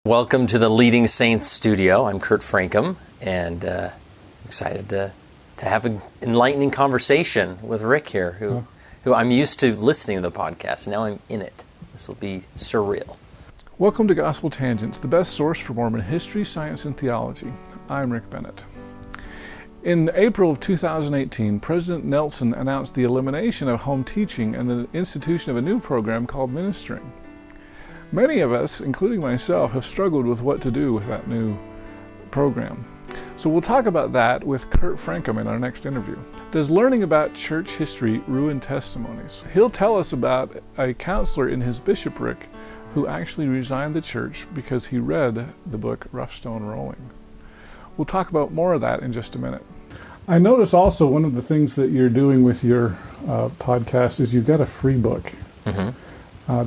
Welcome to the Leading Saints studio. I'm Kurt Francom, and excited to have an enlightening conversation with Rick here, who I'm used to listening to the podcast. Now I'm in it. This will be surreal. Welcome to Gospel Tangents, the best source for Mormon history, science, and theology. I'm Rick Bennett. In April of 2018, President Nelson announced the elimination of home teaching and the institution of a new program called ministering. Many of us, including myself, have struggled with what to do with that new program. So we'll talk about that with Kurt Francom in our next interview. Does learning about church history ruin testimonies? He'll tell us about a counselor in his bishopric who actually resigned the church because he read the book Rough Stone Rolling. We'll talk about more of that in just a minute. I notice also one of the things that you're doing with your podcast is you've got a free book. Mm-hmm.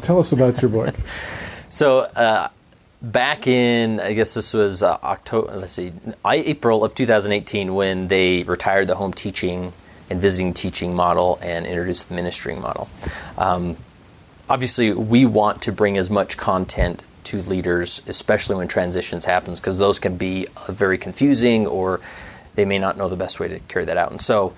Tell us about your book. So back in, I guess this was April of 2018 when they retired the home teaching and visiting teaching model and introduced the ministering model. Obviously, we want to bring as much content to leaders, especially when transitions happens, because those can be very confusing or they may not know the best way to carry that out. And so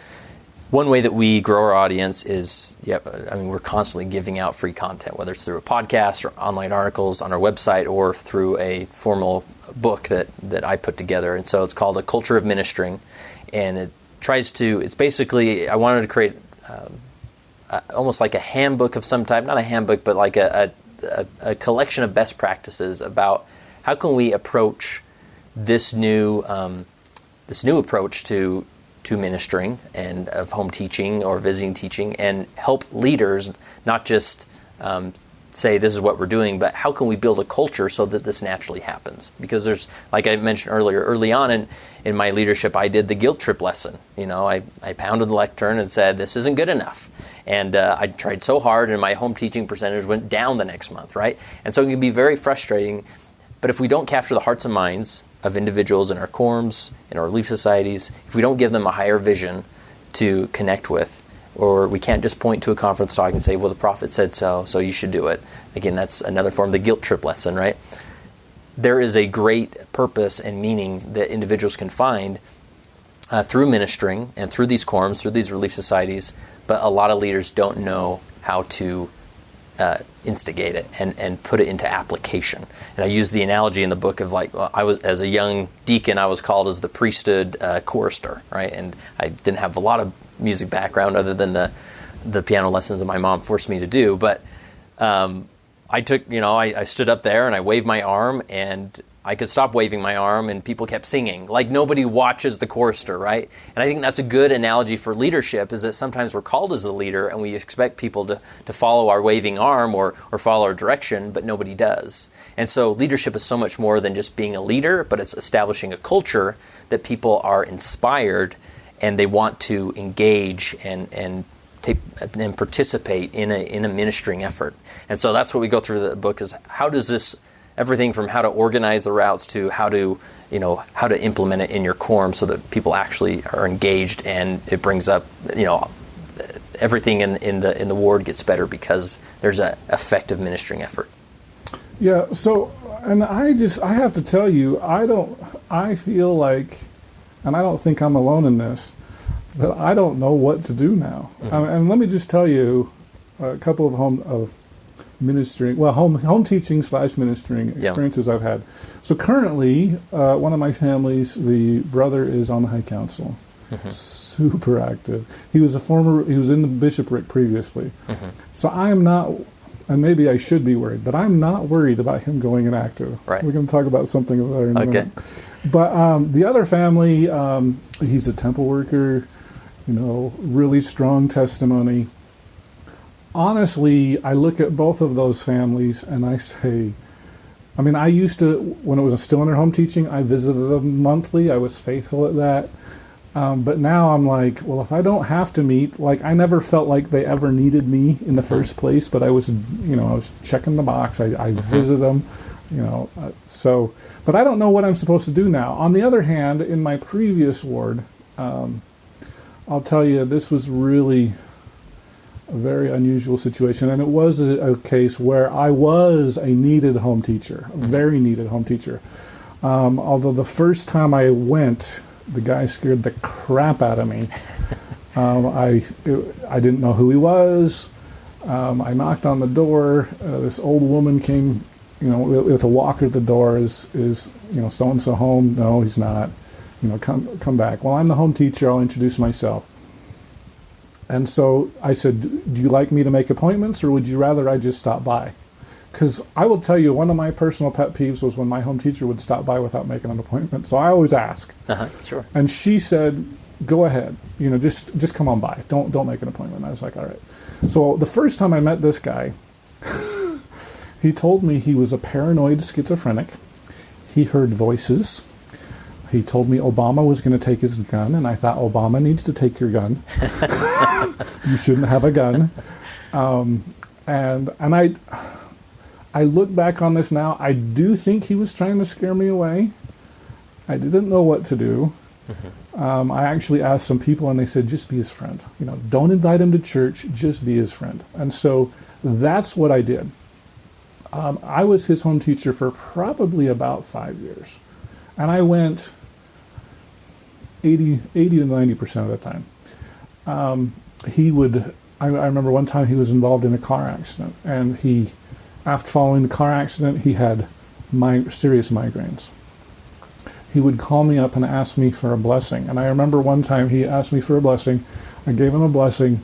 one way that we grow our audience is, we're constantly giving out free content, whether it's through a podcast or online articles on our website or through a formal book that I put together. And so it's called A Culture of Ministering. And it's basically, I wanted to create almost like a handbook of some type, not a handbook, but like a collection of best practices about how can we approach this new approach to ministering and of home teaching or visiting teaching, and help leaders not just say this is what we're doing, but how can we build a culture so that this naturally happens? Because there's, like I mentioned early on in my leadership, I did the guilt trip lesson. I pounded the lectern and said, this isn't good enough. And I tried so hard and my home teaching percentage went down the next month, right? And so it can be very frustrating. But if we don't capture the hearts and minds of individuals in our quorums, in our relief societies, if we don't give them a higher vision to connect with, or we can't just point to a conference talk and say, well, the prophet said so you should do it. Again, that's another form of the guilt trip lesson, right? There is a great purpose and meaning that individuals can find through ministering and through these quorums, through these relief societies, but a lot of leaders don't know how to instigate it and put it into application. And I use the analogy in the book of as a young deacon, I was called as the priesthood chorister, right? And I didn't have a lot of music background other than the piano lessons that my mom forced me to do. But I stood up there and I waved my arm, and I could stop waving my arm and people kept singing. Like nobody watches the chorister, right? And I think that's a good analogy for leadership, is that sometimes we're called as the leader and we expect people to follow our waving arm or follow our direction, but nobody does. And so leadership is so much more than just being a leader, but it's establishing a culture that people are inspired and they want to engage and participate in a ministering effort. And so that's what we go through the book, is how does this, everything from how to organize the routes to how to implement it in your quorum so that people actually are engaged, and it brings up, everything in the ward gets better because there's an effective ministering effort. Yeah. So, and I have to tell you, I feel like, and I don't think I'm alone in this, but I don't know what to do now. Mm-hmm. And let me just tell you a couple of home teaching / ministering experiences I've had. So currently, one of my families, the brother is on the High Council, super active. He was in the bishopric previously. Mm-hmm. So I am not, and maybe I should be worried, but I'm not worried about him going inactive. Right. We're going to talk about something about it in a minute. But the other family, he's a temple worker, really strong testimony. Honestly, I look at both of those families and I say, I used to, when it was still in their home teaching, I visited them monthly. I was faithful at that. But now I'm like, well, if I don't have to meet, I never felt like they ever needed me in the first place, but I was checking the box. I visited them, but I don't know what I'm supposed to do now. On the other hand, in my previous ward, I'll tell you, this was really a very unusual situation. And it was a case where I was a needed home teacher, a very needed home teacher. Although the first time I went, the guy scared the crap out of me. I didn't know who he was. I knocked on the door. This old woman came, with a walker at the door. Is so and so home? No, he's not. Come back. Well, I'm the home teacher. I'll introduce myself. And so I said, do you like me to make appointments, or would you rather I just stop by? Because I will tell you, one of my personal pet peeves was when my home teacher would stop by without making an appointment. So I always ask. Sure. And she said, go ahead. Just come on by. Don't make an appointment. I was like, all right. So the first time I met this guy, he told me he was a paranoid schizophrenic. He heard voices. He told me Obama was going to take his gun, and I thought, Obama needs to take your gun. You shouldn't have a gun. And I look back on this now, I do think he was trying to scare me away. I didn't know what to do. I actually asked some people, and they said, just be his friend. Don't invite him to church, just be his friend. And so that's what I did. I was his home teacher for probably about 5 years. And I went 80 to 90% of the time. I remember one time he was involved in a car accident, and after following the car accident, he had serious migraines. He would call me up and ask me for a blessing. And I remember one time he asked me for a blessing. I gave him a blessing.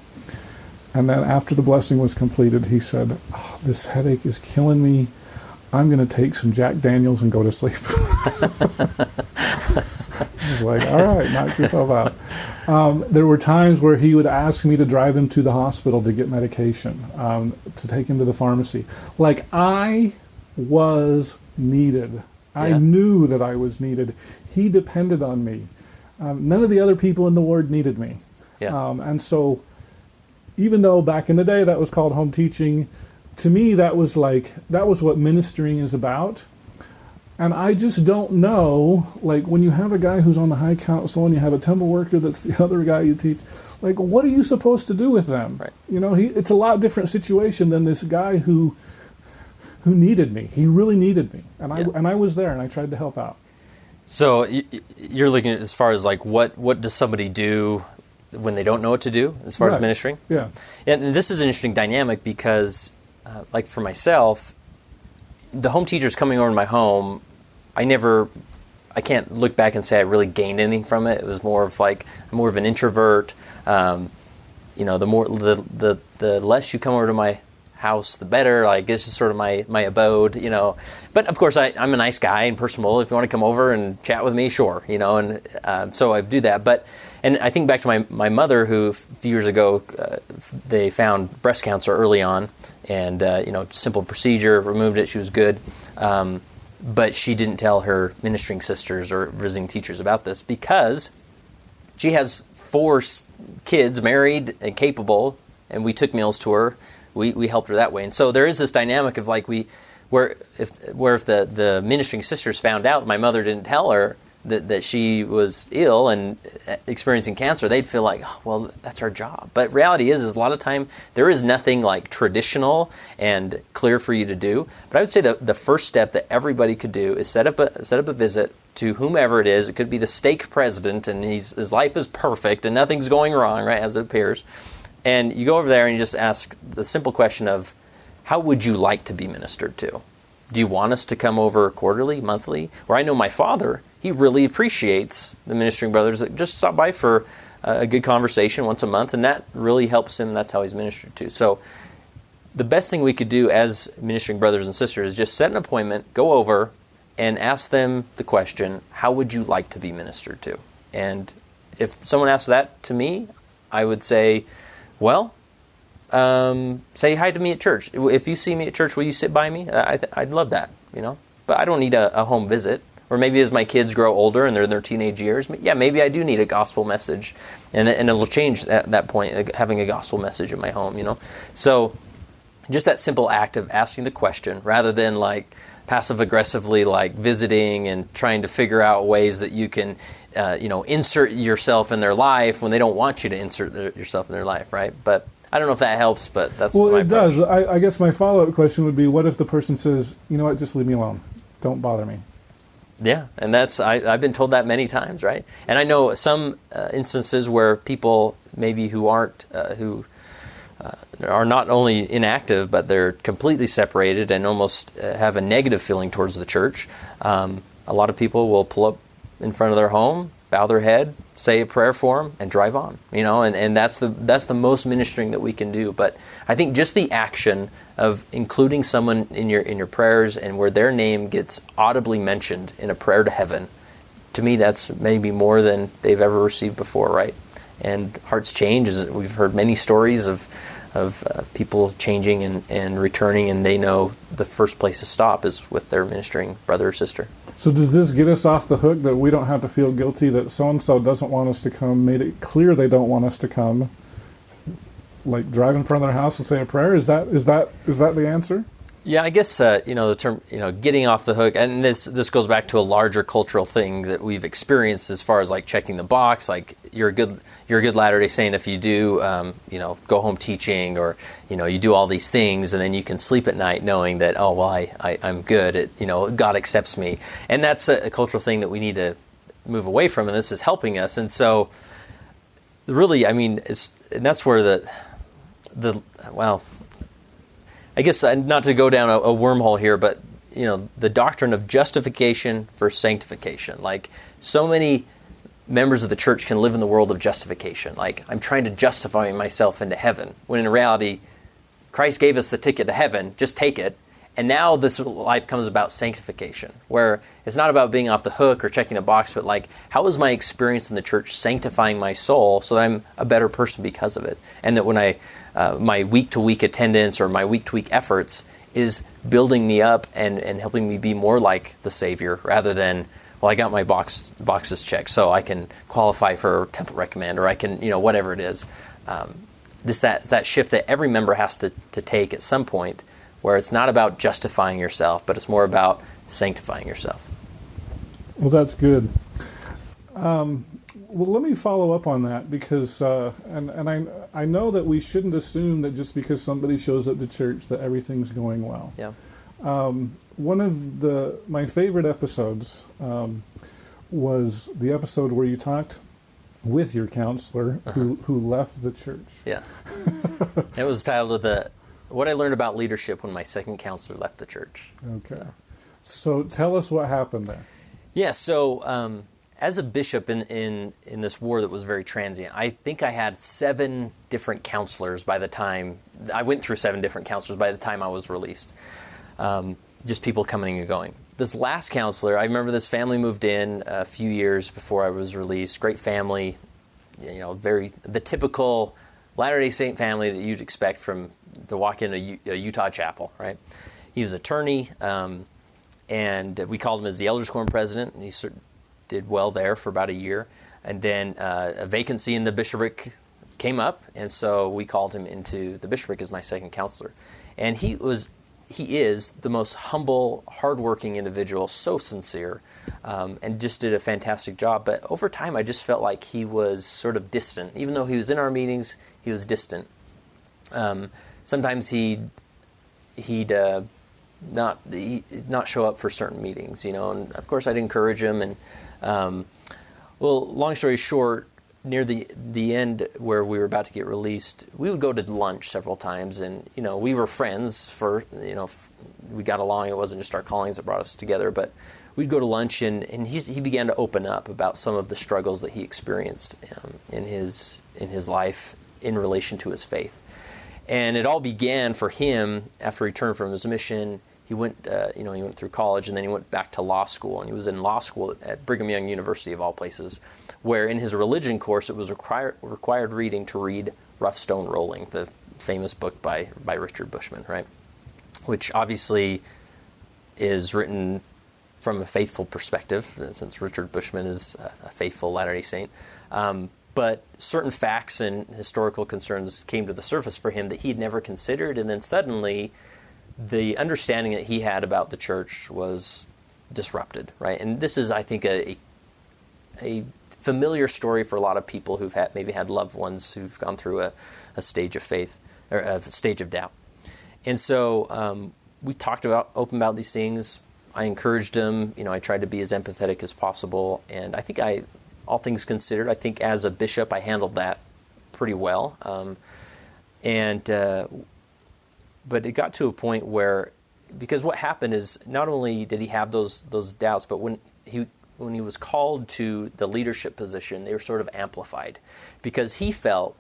And then after the blessing was completed, he said, this headache is killing me. I'm going to take some Jack Daniels and go to sleep. I was like, all right, knock yourself out. There were times where he would ask me to drive him to the hospital to get medication, to take him to the pharmacy. Like, I was needed. I knew that I was needed. He depended on me. None of the other people in the ward needed me. And so, even though back in the day that was called home teaching, to me that was what ministering is about. And I just don't know, like, when you have a guy who's on the high council and you have a temple worker that's the other guy you teach, like, what are you supposed to do with them? Right. It's a lot different situation than this guy who needed me. He really needed me. And I was there, and I tried to help out. So you're looking at as far as, like, what does somebody do when they don't know what to do as far as ministering? Yeah. And this is an interesting dynamic because, like, for myself, the home teachers coming over to my home, I can't look back and say I really gained anything from it. It was more of like, I'm more of an introvert. The less you come over to my house, the better. Like, this is sort of my abode, But of course, I'm a nice guy and personable. If you want to come over and chat with me, sure, and so I do that. And I think back to my mother, who a few years ago, they found breast cancer early on, and simple procedure, removed it. She was good, but she didn't tell her ministering sisters or visiting teachers about this because she has 4 kids, married and capable, and we took meals to her. We helped her that way, and so there is this dynamic of like where if the ministering sisters found out my mother didn't tell her that she was ill and experiencing cancer, they'd feel like, oh, well, that's our job. But reality is a lot of time there is nothing like traditional and clear for you to do. But I would say the first step that everybody could do is set up a visit to whomever it is. It could be the stake president, and his life is perfect and nothing's going wrong, right, as it appears. And you go over there and you just ask the simple question of, how would you like to be ministered to? Do you want us to come over quarterly, monthly? Or I know my father, he really appreciates the ministering brothers that just stop by for a good conversation once a month, and that really helps him. That's how he's ministered to. So the best thing we could do as ministering brothers and sisters is just set an appointment, go over, and ask them the question, how would you like to be ministered to? And if someone asks that to me, I would say, well, say hi to me at church. If you see me at church, will you sit by me? I'd love that, But I don't need a home visit. Or maybe as my kids grow older and they're in their teenage years, maybe I do need a gospel message. And it'll change at that point, having a gospel message in my home, So just that simple act of asking the question, rather than like passive-aggressively like visiting and trying to figure out ways that you can, insert yourself in their life when they don't want you to insert yourself in their life, right? But I don't know if that helps, but that's well, my it approach. does. I guess my follow-up question would be, what if the person says, you know what, just leave me alone. Don't bother me. Yeah, and that's I've been told that many times, right? And I know some instances where people maybe who aren't who are not only inactive, but they're completely separated and almost have a negative feeling towards the church. A lot of people will pull up in front of their home, bow their head, say a prayer for them, and drive on. And that's the most ministering that we can do. But I think just the action of including someone in your prayers and where their name gets audibly mentioned in a prayer to heaven, to me that's maybe more than they've ever received before, right? And hearts change. We've heard many stories of people changing and returning, and they know the first place to stop is with their ministering brother or sister. So does this get us off the hook that we don't have to feel guilty that so-and-so doesn't want us to come, made it clear they don't want us to come, like drive in front of their house and say a prayer? Is that the answer? Yeah, I guess the term getting off the hook, and this goes back to a larger cultural thing that we've experienced as far as like checking the box. Like you're a good Latter-day Saint if you do go home teaching, or you do all these things, and then you can sleep at night knowing that I'm good. God accepts me, and that's a cultural thing that we need to move away from, and this is helping us. And so, really, I mean, and that's where I guess not to go down a wormhole here, but the doctrine of justification versus sanctification. Like so many members of the church can live in the world of justification. Like I'm trying to justify myself into heaven, when in reality, Christ gave us the ticket to heaven. Just take it. And now this life comes about sanctification, where it's not about being off the hook or checking the box, but like, how is my experience in the church sanctifying my soul so that I'm a better person because of it? And that when my week-to-week attendance or my week-to-week efforts is building me up and helping me be more like the Savior, rather than, well, I got my boxes checked, so I can qualify for temple recommend, or I can, whatever it is. That shift that every member has to take at some point, where it's not about justifying yourself, but it's more about sanctifying yourself. Well, that's good. Well, let me follow up on that, because and I know that we shouldn't assume that just because somebody shows up to church that everything's going well. Yeah. One of my favorite episodes was the episode where you talked with your counselor who left the church. Yeah. It was titled What I Learned About Leadership When My Second Counselor Left the Church. Okay. So tell us what happened there. Yeah, so as a bishop in this war that was very transient, I think I had 7 different counselors by the time, I went through 7 different counselors by the time I was released. Just people coming and going. This last counselor, I remember this family moved in a few years before I was released. Great family, the typical Latter-day Saint family that you'd expect to walk in a Utah chapel, right? He was an attorney, and we called him as the Elders Quorum president, and he did well there for about a year. And then a vacancy in the bishopric came up, and so we called him into the bishopric as my second counselor. And he is the most humble, hardworking individual, so sincere, and just did a fantastic job. But over time, I just felt like he was sort of distant. Even though he was in our meetings, he was distant. Sometimes he'd not show up for certain meetings, and of course I'd encourage him. And long story short, near the end where we were about to get released, we would go to lunch several times, and we were friends for we got along. It wasn't just our callings that brought us together, but we'd go to lunch, and he began to open up about some of the struggles that he experienced in his life in relation to his faith. And it all began for him after he returned from his mission. He went, he went through college, and then he went back to law school, and he was in law school at Brigham Young University of all places, where in his religion course it was required reading to read Rough Stone Rolling, the famous book by Richard Bushman, right? Which obviously is written from a faithful perspective, since Richard Bushman is a faithful Latter-day Saint. But certain facts and historical concerns came to the surface for him that he had never considered, and then suddenly the understanding that he had about the church was disrupted, right? And this is, I think, a familiar story for a lot of people who've maybe had loved ones who've gone through a stage of faith. or a stage of doubt. And so we talked open about these things. I encouraged him. I tried to be as empathetic as possible. And I think all things considered, I think as a bishop, I handled that pretty well. But it got to a point where, because what happened is, not only did he have those doubts, but when he was called to the leadership position, they were sort of amplified, because he felt,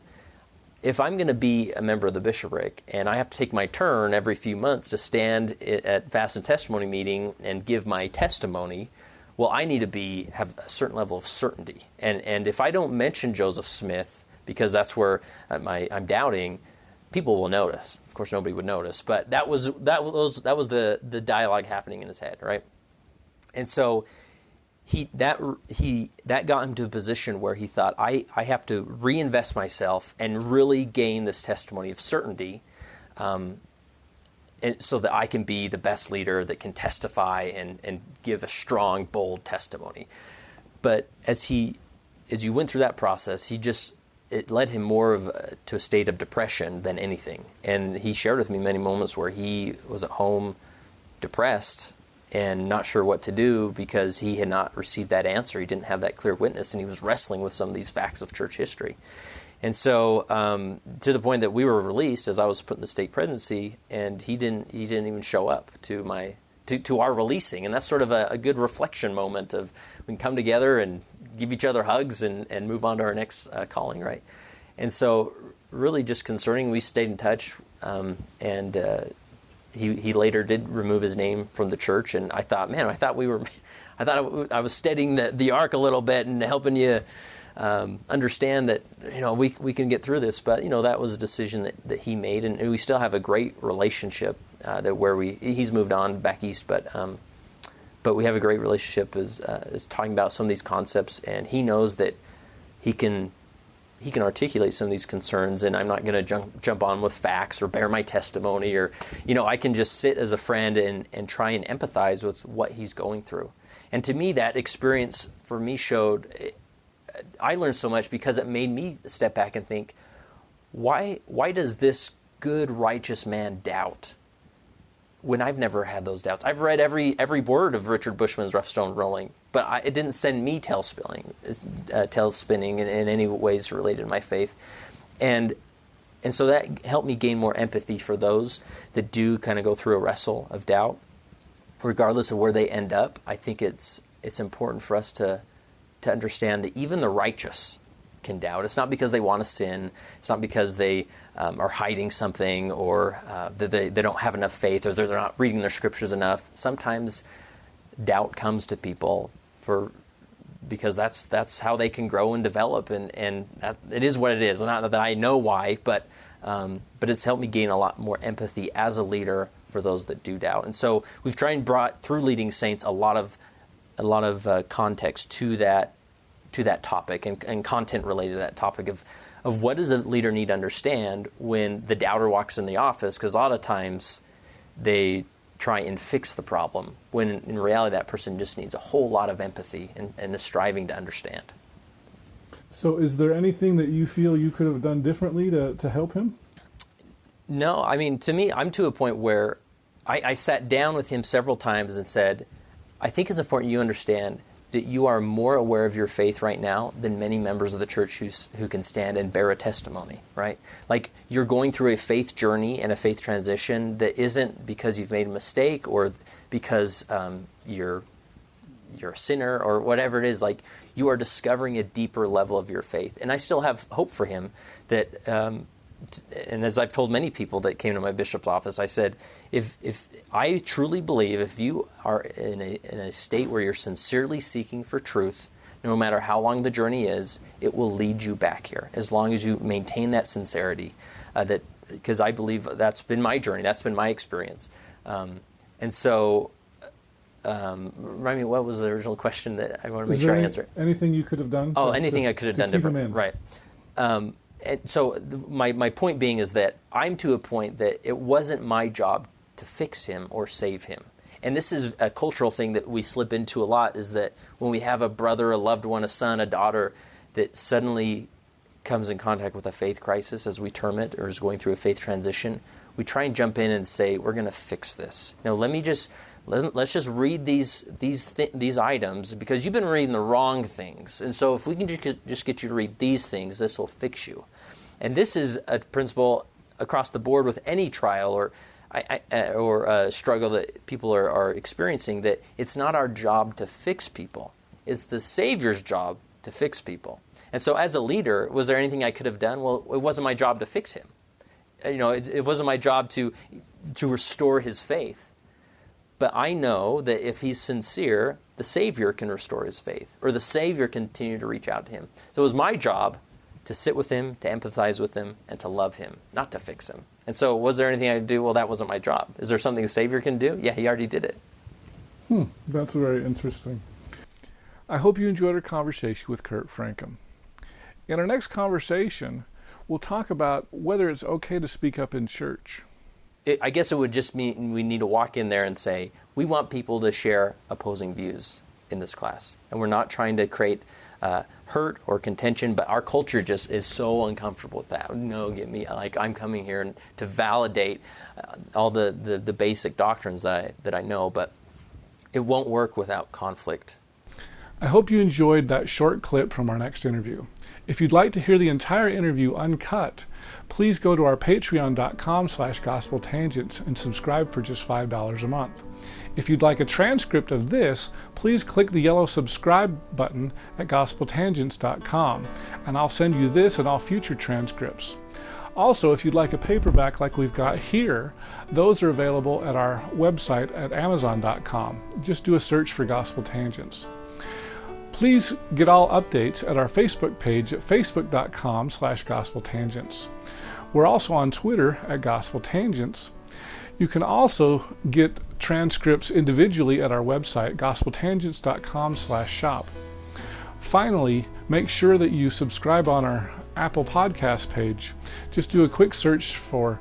if I'm going to be a member of the bishopric and I have to take my turn every few months to stand at fast and testimony meeting and give my testimony, well, I need to have a certain level of certainty. And if I don't mention Joseph Smith, because that's where I'm doubting, people will notice. Of course, nobody would notice, but that was the dialogue happening in his head, right? And so that got him to a position where he thought, I have to reinvest myself and really gain this testimony of certainty, and so that I can be the best leader that can testify and give a strong, bold testimony. But as you went through that process, it led him more to a state of depression than anything. And he shared with me many moments where he was at home depressed and not sure what to do, because he had not received that answer. He didn't have that clear witness, and he was wrestling with some of these facts of church history. And so to the point that we were released as I was put in the stake presidency, and he didn't even show up to our releasing. And that's sort of a good reflection moment of, we can come together and give each other hugs and move on to our next calling, right? And so really just concerning, we stayed in touch, and he later did remove his name from the church. And I thought, I was steadying the ark a little bit and helping you understand that we can get through this. But that was a decision that he made, and we still have a great relationship. He's moved on back east, but we have a great relationship as talking about some of these concepts, and he knows that he can articulate some of these concerns, and I'm not going to jump on with facts or bear my testimony, or I can just sit as a friend and try and empathize with what he's going through. And to me, that experience for me I learned so much, because it made me step back and think, why does this good, righteous man doubt when I've never had those doubts? I've read every word of Richard Bushman's Rough Stone Rolling, but it didn't send me tail spinning in any ways related to my faith. And so that helped me gain more empathy for those that do kind of go through a wrestle of doubt. Regardless of where they end up, I think it's important for us to understand that even the righteous can doubt. It's not because they want to sin. It's not because they are hiding something, or that they don't have enough faith, or they're not reading their scriptures enough. Sometimes doubt comes to people because that's how they can grow and develop, and that, it is what it is. Not that I know why, but it's helped me gain a lot more empathy as a leader for those that do doubt. And so we've tried and brought through leading saints a lot of context to that topic, and content related to that topic of what does a leader need to understand when the doubter walks in the office, because a lot of times they try and fix the problem, when in reality that person just needs a whole lot of empathy and a striving to understand. So is there anything that you feel you could have done differently to help him? No, I mean, to me, I'm to a point where I sat down with him several times and said, I think it's important you understand that you are more aware of your faith right now than many members of the church who can stand and bear a testimony, right? Like, you're going through a faith journey and a faith transition that isn't because you've made a mistake, or because you're a sinner, or whatever it is. Like, you are discovering a deeper level of your faith. And I still have hope for him that, and as I've told many people that came to my bishop's office, I said, if I truly believe, if you are in a state where you're sincerely seeking for truth, no matter how long the journey is, it will lead you back here, as long as you maintain that sincerity. Because I believe that's been my journey, that's been my experience. And so, remind me, what was the original question that I want to make sure I answer? Anything you could have done? Anything I could have done different, right? And so my point being is that I'm to a point that it wasn't my job to fix him or save him. And this is a cultural thing that we slip into a lot, is that when we have a brother, a loved one, a son, a daughter that suddenly comes in contact with a faith crisis, as we term it, or is going through a faith transition, we try and jump in and say, we're going to fix this. Now, let's just read these items, because you've been reading the wrong things. And so if we can just get you to read these things, this will fix you. And this is a principle across the board with any trial or struggle that people are experiencing, that it's not our job to fix people. It's the Savior's job to fix people. And so as a leader, was there anything I could have done? Well, it wasn't my job to fix him. It wasn't my job to restore his faith. But I know that if he's sincere, the Savior can restore his faith, or the Savior can continue to reach out to him. So it was my job to sit with him, to empathize with him, and to love him, not to fix him. And so was there anything I could do? Well, that wasn't my job. Is there something the Savior can do? Yeah, he already did it. That's very interesting. I hope you enjoyed our conversation with Kurt Francom. In our next conversation, we'll talk about whether it's okay to speak up in church. I guess it would just mean we need to walk in there and say, we want people to share opposing views in this class. And we're not trying to create hurt or contention, but our culture just is so uncomfortable with that. No, get me, like I'm coming here to validate all the basic doctrines that I know, but it won't work without conflict. I hope you enjoyed that short clip from our next interview. If you'd like to hear the entire interview uncut, please go to our patreon.com/gospeltangents and subscribe for just $5 a month. If you'd like a transcript of this, please click the yellow subscribe button at gospeltangents.com, and I'll send you this and all future transcripts. Also, if you'd like a paperback like we've got here, those are available at our website at amazon.com. Just do a search for Gospel Tangents. Please get all updates at our Facebook page at facebook.com/gospeltangents. We're also on Twitter at Gospel Tangents. You can also get transcripts individually at our website, gospeltangents.com/shop. Finally, make sure that you subscribe on our Apple Podcast page. Just do a quick search for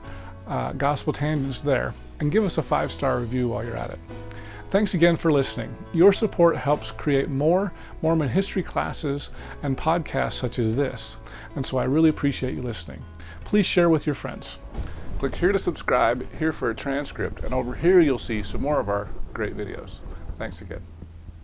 Gospel Tangents there and give us a 5-star review while you're at it. Thanks again for listening. Your support helps create more Mormon history classes and podcasts such as this, and so I really appreciate you listening. Please share with your friends. Click here to subscribe, here for a transcript, and over here you'll see some more of our great videos. Thanks again.